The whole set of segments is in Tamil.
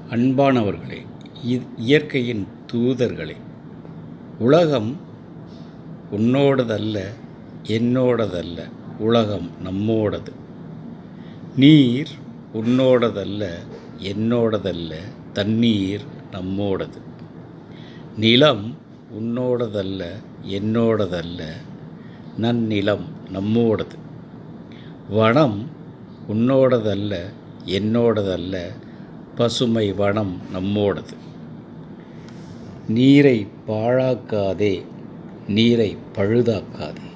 அன்பானவர்களே, இயற்கையின் தூதர்களே, உலகம் உன்னோடதல்ல, என்னோடதல்ல, உலகம் நம்மோடது. நீர் உன்னோடதல்ல, என்னோடதல்ல, தண்ணீர் நம்மோடது. நிலம் உன்னோடதல்ல, என்னோடதல்ல, நன்னிலம் நம்மோடது. வனம் உன்னோடதல்ல, என்னோடதல்ல, பசுமை வனம் நம்மோடது. நீரை பாழாக்காதே, நீரை பழுதாக்காதே,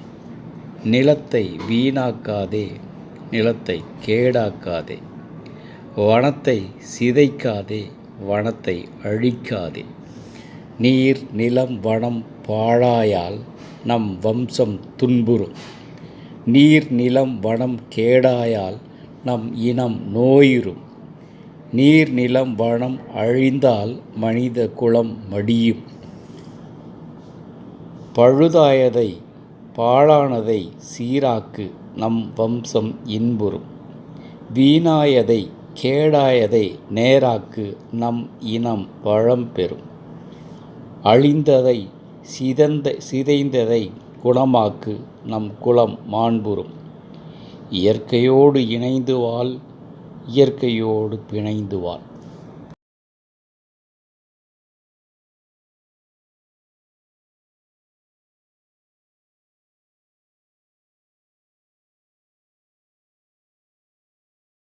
நிலத்தை வீணாக்காதே, நிலத்தை கேடாக்காதே, வனத்தை சிதைக்காதே, வனத்தை அழிக்காதே. நீர் நிலம் வனம் பாழாயால் நம் வம்சம் துன்புறும். நீர் நிலம் வனம் கேடாயால் நம் இனம் நோயுறும். நீர் நிலம் வனம் அழிந்தால் மனித குலம் மடியும். பழுதாயதை பாழானதை சீராக்கு, நம் வம்சம் இன்புறும். வீணாயதை கேடாயதை நேராக்கு, நம் இனம் வளம் பெறும். அழிந்ததை சிதைந்ததை குணமாக்கு, நம் குலம் மாண்புறும். இயற்கையோடு இணைந்து வாழ், இயற்கையோடு பிணைந்து வாழ்.